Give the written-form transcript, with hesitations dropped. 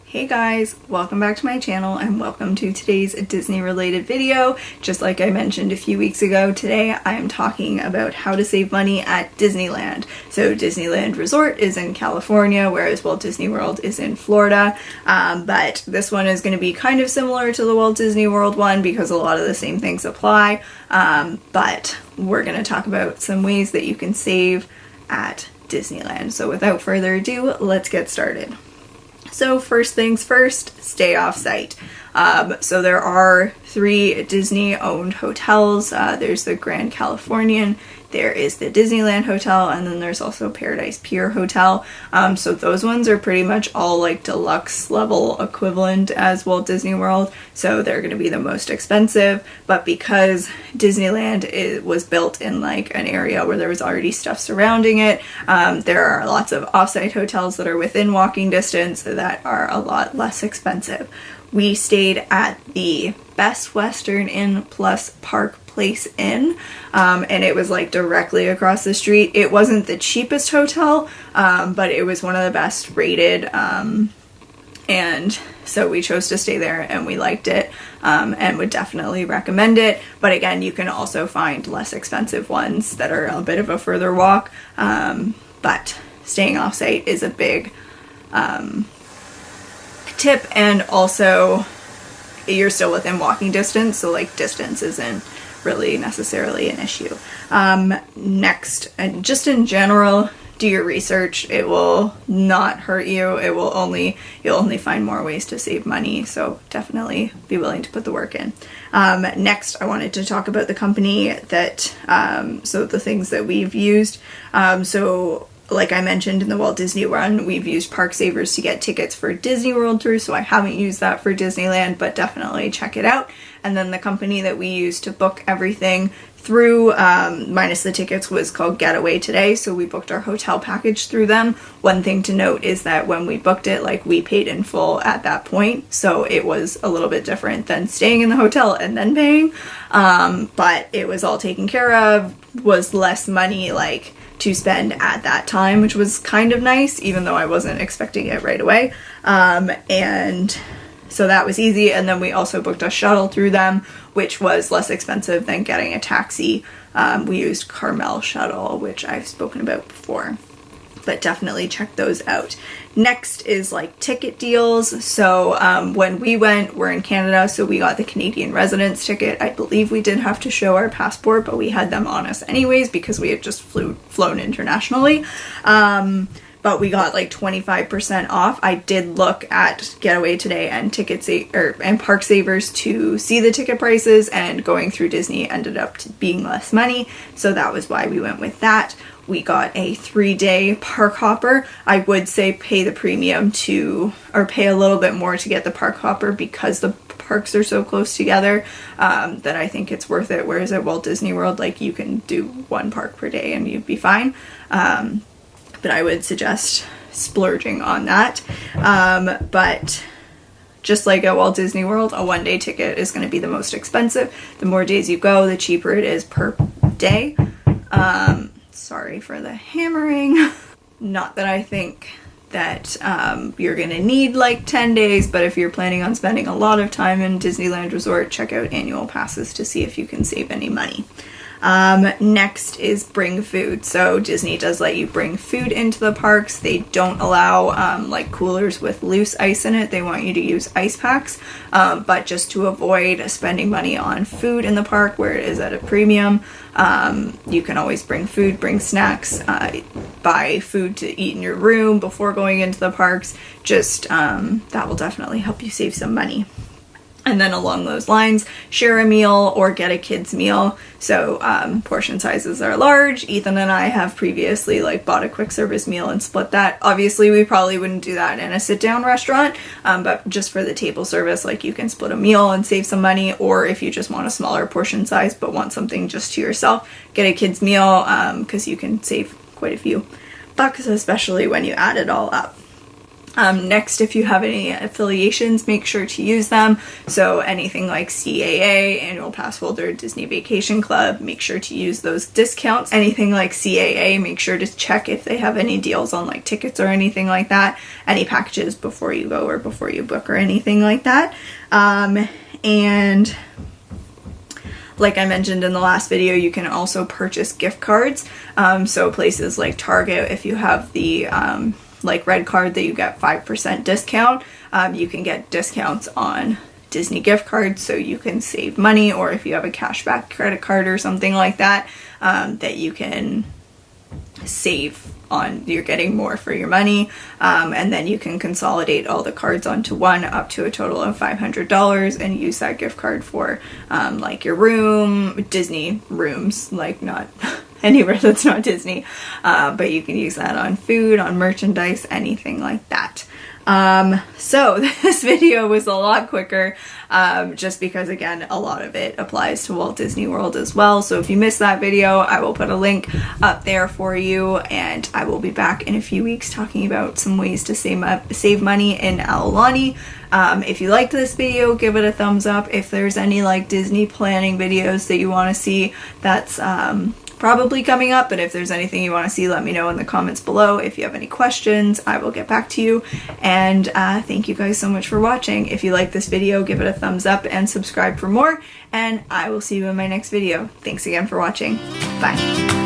Hey guys, welcome back to my channel and welcome to today's Disney related video. Just like I mentioned a few weeks ago, today I am talking about how to save money at Disneyland. So Disneyland Resort is in California, whereas Walt Disney World is in Florida. But this one is going to be kind of similar to the Walt Disney World one because a lot of the same things apply. But we're going to talk about some ways that you can save at Disneyland. So without further ado, let's get started. So first things first, stay off site. So there are 3 Disney-owned hotels. There's the Grand Californian, there is the Disneyland Hotel, and then there's also Paradise Pier Hotel. So those ones are pretty much all like deluxe level equivalent as Walt Disney World. So they're going to be the most expensive. But because Disneyland was built in like an area where there was already stuff surrounding it, there are lots of off-site hotels that are within walking distance that are a lot less expensive. We stayed at the Best Western Inn plus Park Place Inn, and it was like directly across the street. It wasn't the cheapest hotel, but it was one of the best rated, and so we chose to stay there and we liked it, and would definitely recommend it. But again, you can also find less expensive ones that are a bit of a further walk, but staying off site is a big tip, and also you're still within walking distance, so like distance isn't really necessarily an issue. Next, and just in general, do your research. It will not hurt you. You'll only find more ways to save money, so definitely be willing to put the work in. Next, I wanted to talk about the company that, so the things that we've used. So like I mentioned in the Walt Disney run, we've used Park Savers to get tickets for Disney World through, so I haven't used that for Disneyland, but definitely check it out. And then the company that we used to book everything through, minus the tickets, was called Getaway Today, so we booked our hotel package through them. One thing to note is that when we booked it, like, we paid in full at that point, so it was a little bit different than staying in the hotel and then paying, but it was all taken care of, was less money, like, to spend at that time, which was kind of nice, even though I wasn't expecting it right away. And so that was easy. And then we also booked a shuttle through them, which was less expensive than getting a taxi. We used Carmel Shuttle, which I've spoken about before, but definitely check those out. Next is like ticket deals. So when we went, we're in Canada, so we got the Canadian residence ticket. I believe we did have to show our passport, but we had them on us anyways because we had just flown internationally. But we got like 25% off. I did look at Getaway Today and and Park Savers to see the ticket prices, and going through Disney ended up being less money, so that was why we went with that. We got a 3-day park hopper. I would say pay the premium or pay a little bit more to get the park hopper because the parks are so close together, that I think it's worth it. Whereas at Walt Disney World, like, you can do 1 park per day and you'd be fine. But I would suggest splurging on that. But just like at Walt Disney World, a 1-day ticket is going to be the most expensive. The more days you go, the cheaper it is per day. Sorry for the hammering. Not that I think that you're going to need like 10 days, but if you're planning on spending a lot of time in Disneyland Resort, check out annual passes to see if you can save any money. Next is bring food. So Disney does let you bring food into the parks. They don't allow like coolers with loose ice in it. They want you to use ice packs, but just to avoid spending money on food in the park where it is at a premium, you can always bring food, bring snacks, buy food to eat in your room before going into the parks. Just that will definitely help you save some money. And then along those lines, share a meal or get a kid's meal. So portion sizes are large. Ethan and I have previously like bought a quick service meal and split that. Obviously, we probably wouldn't do that in a sit-down restaurant, but just for the table service, like, you can split a meal and save some money. Or if you just want a smaller portion size but want something just to yourself, get a kid's meal, because you can save quite a few bucks, especially when you add it all up. Next, if you have any affiliations, make sure to use them. So anything like CAA, Annual Pass Holder, Disney Vacation Club, make sure to use those discounts. Anything like CAA, make sure to check if they have any deals on like tickets or anything like that. Any packages before you go or before you book or anything like that. And like I mentioned in the last video, you can also purchase gift cards. So places like Target, if you have the like red card that you get 5% discount, you can get discounts on Disney gift cards so you can save money, or if you have a cashback credit card or something like that, that you can save on, you're getting more for your money, and then you can consolidate all the cards onto one up to a total of $500 and use that gift card for like your room, Disney rooms, like not anywhere that's not Disney, but you can use that on food, on merchandise, anything like that. So this video was a lot quicker, just because again, a lot of it applies to Walt Disney World as well. So if you missed that video, I will put a link up there for you, and I will be back in a few weeks talking about some ways to save money in Aulani. If you liked this video, give it a thumbs up. If there's any like Disney planning videos that you want to see, that's probably coming up, but if there's anything you want to see, let me know in the comments below. If you have any questions, I will get back to you. And thank you guys so much for watching. If you like this video, give it a thumbs up and subscribe for more, and I will see you in my next video. Thanks again for watching. Bye.